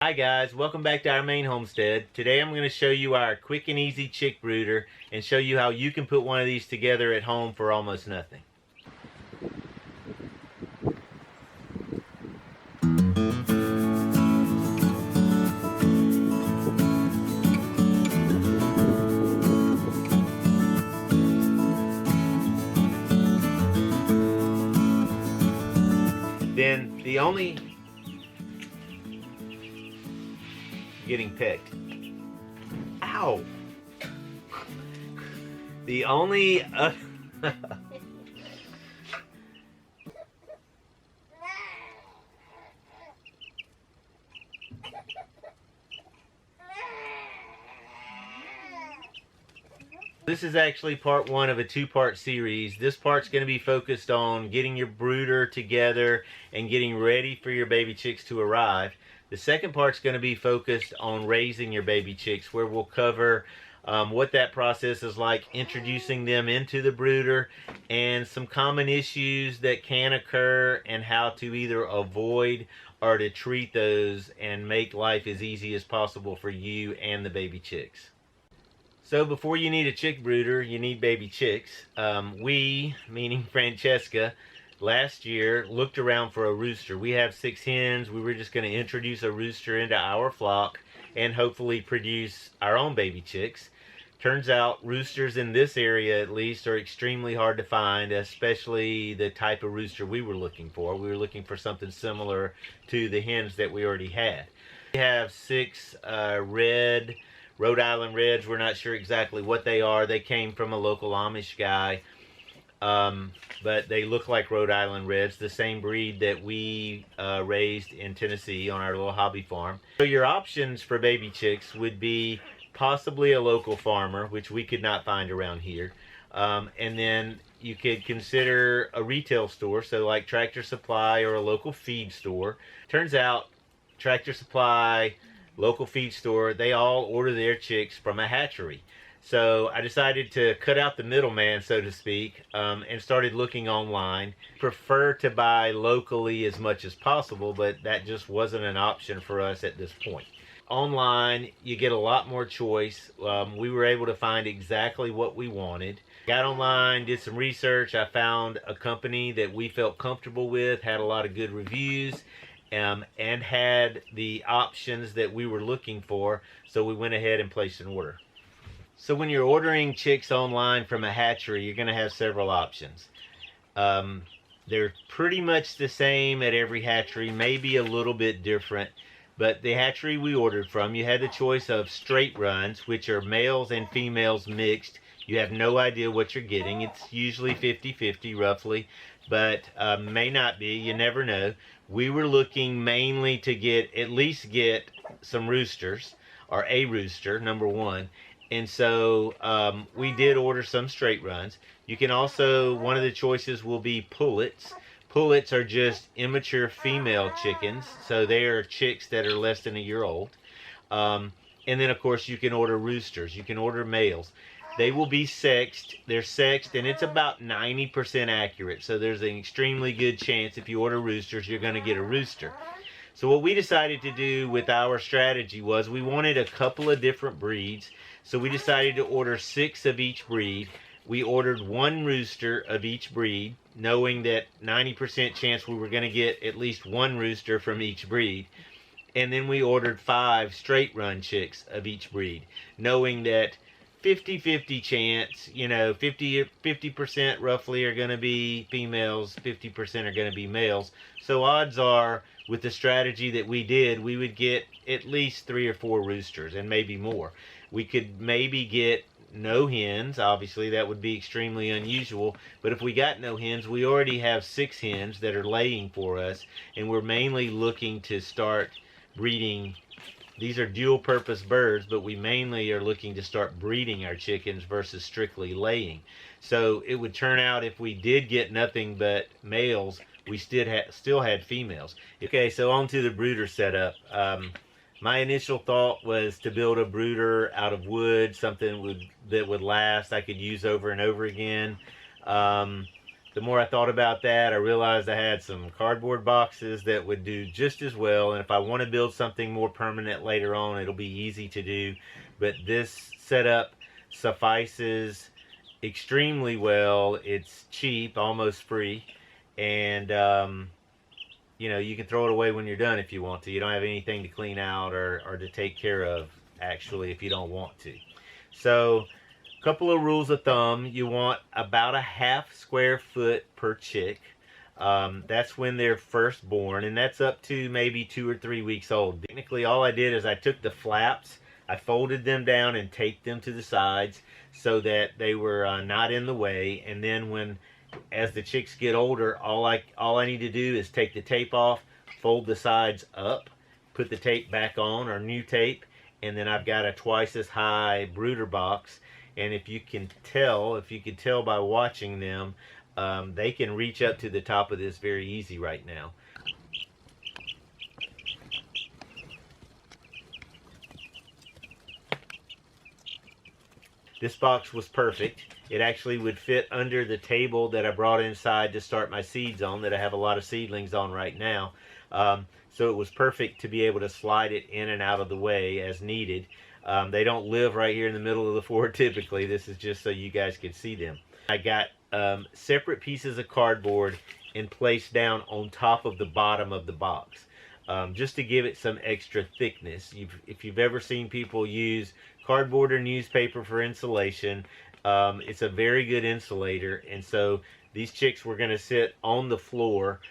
Hi guys, welcome back to Our Maine Homestead. Today I'm going to show you our quick and easy chick brooder and show you how you can put one of these together at home for almost nothing. Then the only getting picked. Ow! The only This is actually part one of a two-part series. This part's going to be focused on getting your brooder together and getting ready for your baby chicks to arrive. The second part's going to be focused on raising your baby chicks, where we'll cover what that process is like, introducing them into the brooder, and some common issues that can occur and how to either avoid or to treat those and make life as easy as possible for you and the baby chicks. So before you need a chick brooder, you need baby chicks. We, meaning Francesca, last year looked around for a rooster. We have 6 hens. We were just going to introduce a rooster into our flock and hopefully produce our own baby chicks. Turns out roosters in this area at least are extremely hard to find, especially the type of rooster we were looking for. We were looking for something similar to the hens that we already had. We have 6 red Rhode Island Reds. We're not sure exactly what they are. They came from a local Amish guy, but they look like Rhode Island Reds, the same breed that we raised in Tennessee on our little hobby farm. So your options for baby chicks would be possibly a local farmer, which we could not find around here, and then you could consider a retail store, so like Tractor Supply or a local feed store. Turns out Tractor Supply, local feed store, they all order their chicks from a hatchery. So I decided to cut out the middleman, so to speak, and started looking online. Prefer to buy locally as much as possible, but that just wasn't an option for us at this point. Online, you get a lot more choice. We were able to find exactly what we wanted. Got online, did some research. I found a company that we felt comfortable with, had a lot of good reviews, and had the options that we were looking for, so we went ahead and placed an order. So when you're ordering chicks online from a hatchery, you're going to have several options. They're pretty much the same at every hatchery, maybe a little bit different, but the hatchery we ordered from, you had the choice of straight runs, which are males and females mixed. You have no idea what you're getting. It's usually 50-50 roughly, but may not be. You never know. We were looking mainly to at least get some roosters, or a rooster, number one. And so we did order some straight runs. You can also, one of the choices will be pullets. Pullets are just immature female chickens, so they are chicks that are less than a year old. And then of course you can order roosters. You can order males. They will be sexed. They're sexed, and it's about 90% accurate. So there's an extremely good chance if you order roosters, you're going to get a rooster. So what we decided to do with our strategy was we wanted a couple of different breeds. So we decided to order 6 of each breed. We ordered 1 rooster of each breed, knowing that 90% chance we were going to get at least 1 rooster from each breed. And then we ordered 5 straight run chicks of each breed, knowing that 50-50 chance, 50% roughly are going to be females, 50% are going to be males. So odds are, with the strategy that we did, we would get at least 3 or 4 roosters, and maybe more. We could maybe get no hens. Obviously that would be extremely unusual, but if we got no hens, we already have 6 hens that are laying for us, and we're mainly looking to start breeding. These are dual purpose birds, but we mainly are looking to start breeding our chickens versus strictly laying. So it would turn out, if we did get nothing but males, we still had females. Okay, so on to the brooder setup. My initial thought was to build a brooder out of wood, something that would last, I could use over and over again. the more I thought about that, I realized I had some cardboard boxes that would do just as well. And if I want to build something more permanent later on, it'll be easy to do. But this setup suffices extremely well. It's cheap, almost free. And, you know, you can throw it away when you're done if you want to. You don't have anything to clean out or to take care of, actually, if you don't want to. So, couple of rules of thumb. You want about a half square foot per chick. That's when they're first born, and that's up to maybe 2 or 3 weeks old. Technically, all I did is I took the flaps, I folded them down and taped them to the sides so that they were not in the way. And then as the chicks get older, all I need to do is take the tape off, fold the sides up, put the tape back on, or new tape, and then I've got a twice as high brooder box. And if you can tell by watching them, they can reach up to the top of this very easy right now. This box was perfect. It actually would fit under the table that I brought inside to start my seeds on, that I have a lot of seedlings on right now. So it was perfect to be able to slide it in and out of the way as needed. They don't live right here in the middle of the floor typically. This is just so you guys could see them. I got separate pieces of cardboard and placed down on top of the bottom of the box, just to give it some extra thickness. If you've ever seen people use cardboard or newspaper for insulation, it's a very good insulator. And so these chicks were going to sit on the floor.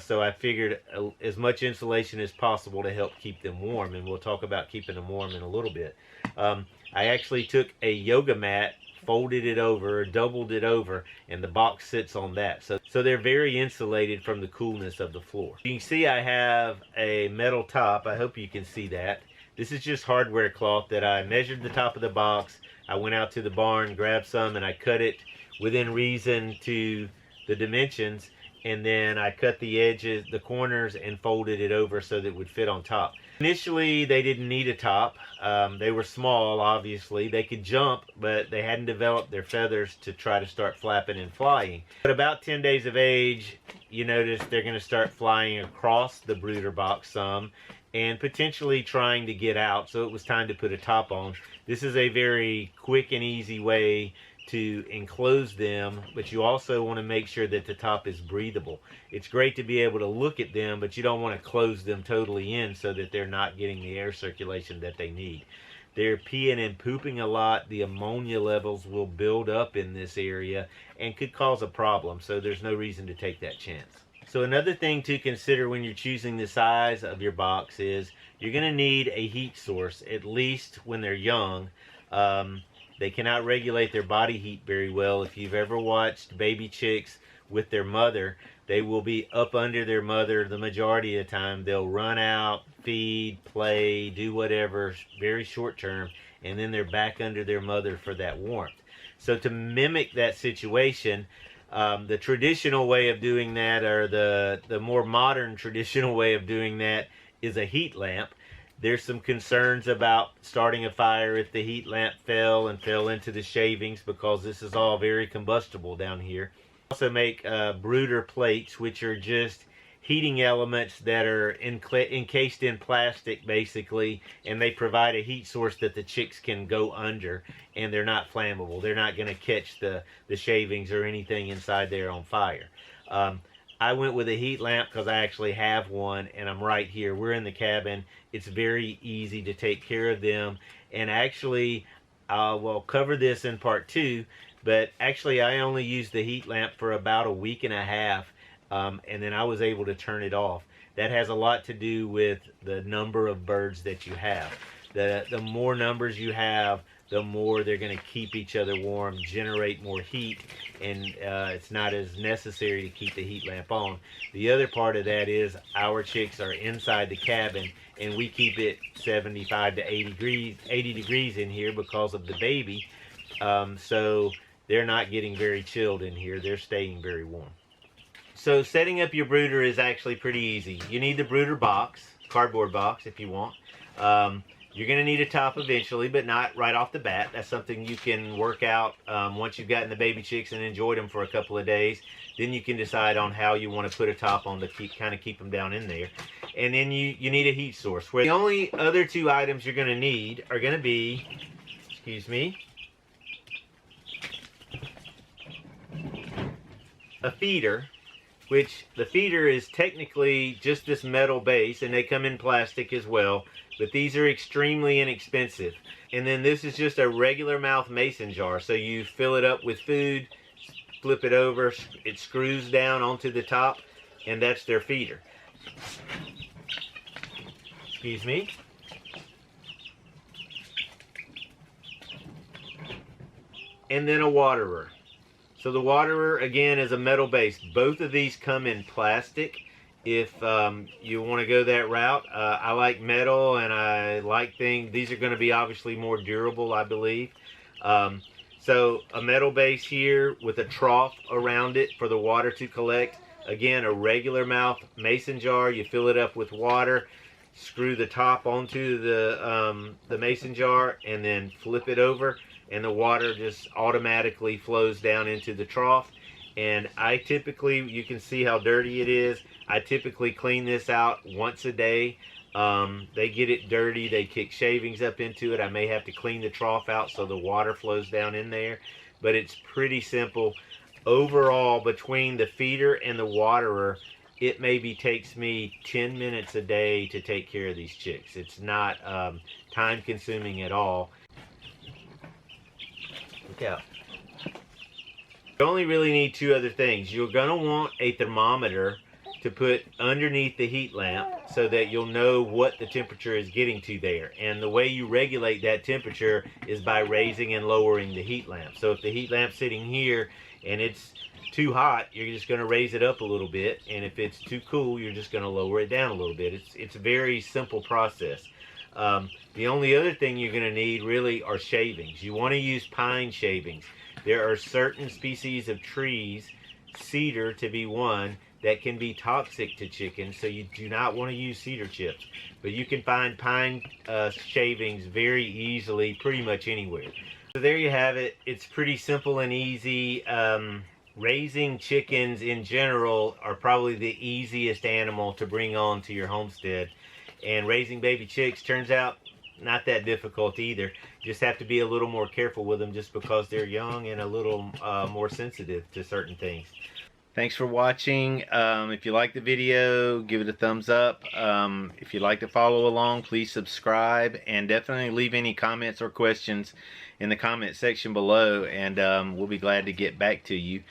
So I figured as much insulation as possible to help keep them warm, and we'll talk about keeping them warm in a little bit. I actually took a yoga mat, folded it over, doubled it over, and the box sits on that. So they're very insulated from the coolness of the floor. You can see I have a metal top. I hope you can see that. This is just hardware cloth that I measured the top of the box. I went out to the barn, grabbed some, and I cut it within reason to the dimensions. And then I cut the edges, the corners, and folded it over so that it would fit on top. Initially, they didn't need a top. They were small, obviously. They could jump, but they hadn't developed their feathers to try to start flapping and flying. But about 10 days of age, you notice they're going to start flying across the brooder box some and potentially trying to get out. So it was time to put a top on. This is a very quick and easy way to enclose them, but you also want to make sure that the top is breathable. It's great to be able to look at them, but you don't want to close them totally in so that they're not getting the air circulation that they need. They're peeing and pooping a lot. The ammonia levels will build up in this area and could cause a problem, so there's no reason to take that chance. So another thing to consider when you're choosing the size of your box is you're going to need a heat source, at least when they're young. They cannot regulate their body heat very well. If you've ever watched baby chicks with their mother, they will be up under their mother the majority of the time. They'll run out, feed, play, do whatever, very short term, and then they're back under their mother for that warmth. So to mimic that situation, the traditional way of doing that, or the more modern traditional way of doing that, is a heat lamp. There's some concerns about starting a fire if the heat lamp fell into the shavings, because this is all very combustible down here. Also make brooder plates, which are just heating elements that are encased in plastic basically, and they provide a heat source that the chicks can go under, and they're not flammable. They're not going to catch the shavings or anything inside there on fire. I went with a heat lamp because I actually have one, and I'm right here. We're in the cabin. It's very easy to take care of them. And actually, we'll cover this in part 2, but actually I only used the heat lamp for about a week and a half, and then I was able to turn it off. That has a lot to do with the number of birds that you have. The more numbers you have, the more they're going to keep each other warm, generate more heat, and it's not as necessary to keep the heat lamp on. The other part of that is our chicks are inside the cabin, and we keep it 75 to 80 degrees in here because of the baby. So they're not getting very chilled in here. They're staying very warm. So setting up your brooder is actually pretty easy. You need the brooder box, cardboard box if you want. You're going to need a top eventually, but not right off the bat. That's something you can work out once you've gotten the baby chicks and enjoyed them for a couple of days. Then you can decide on how you want to put a top on to kind of keep them down in there. And then you need a heat source. Where the only other two items you're going to need are going to be, excuse me, a feeder, which the feeder is technically just this metal base, and they come in plastic as well, but these are extremely inexpensive. And then this is just a regular mouth mason jar, so you fill it up with food, flip it over, it screws down onto the top, and that's their feeder. Excuse me. And then a waterer. So the waterer, again, is a metal base. Both of these come in plastic if you want to go that route. I like metal, and I like things. These are going to be obviously more durable, I believe. So a metal base here with a trough around it for the water to collect. Again, a regular mouth mason jar. You fill it up with water, screw the top onto the mason jar, and then flip it over, and the water just automatically flows down into the trough. And I typically, you can see how dirty it is. I typically clean this out once a day. They get it dirty, they kick shavings up into it. I may have to clean the trough out so the water flows down in there, but it's pretty simple. Overall, between the feeder and the waterer, it maybe takes me 10 minutes a day to take care of these chicks. It's not time consuming at all. Look out. You only really need two other things. You're going to want a thermometer to put underneath the heat lamp so that you'll know what the temperature is getting to there. And the way you regulate that temperature is by raising and lowering the heat lamp. So if the heat lamp's sitting here and it's too hot, you're just going to raise it up a little bit. And if it's too cool, you're just going to lower it down a little bit. It's a very simple process. The only other thing you're going to need really are shavings. You want to use pine shavings. There are certain species of trees, cedar to be one, that can be toxic to chickens, so you do not want to use cedar chips. But you can find pine shavings very easily pretty much anywhere. So there you have it. It's pretty simple and easy. Raising chickens in general are probably the easiest animal to bring on to your homestead. And raising baby chicks turns out not that difficult either. You just have to be a little more careful with them just because they're young and a little more sensitive to certain things. Thanks for watching. If you like the video, give it a thumbs up. If you'd like to follow along, please subscribe, and definitely leave any comments or questions in the comment section below, and we'll be glad to get back to you.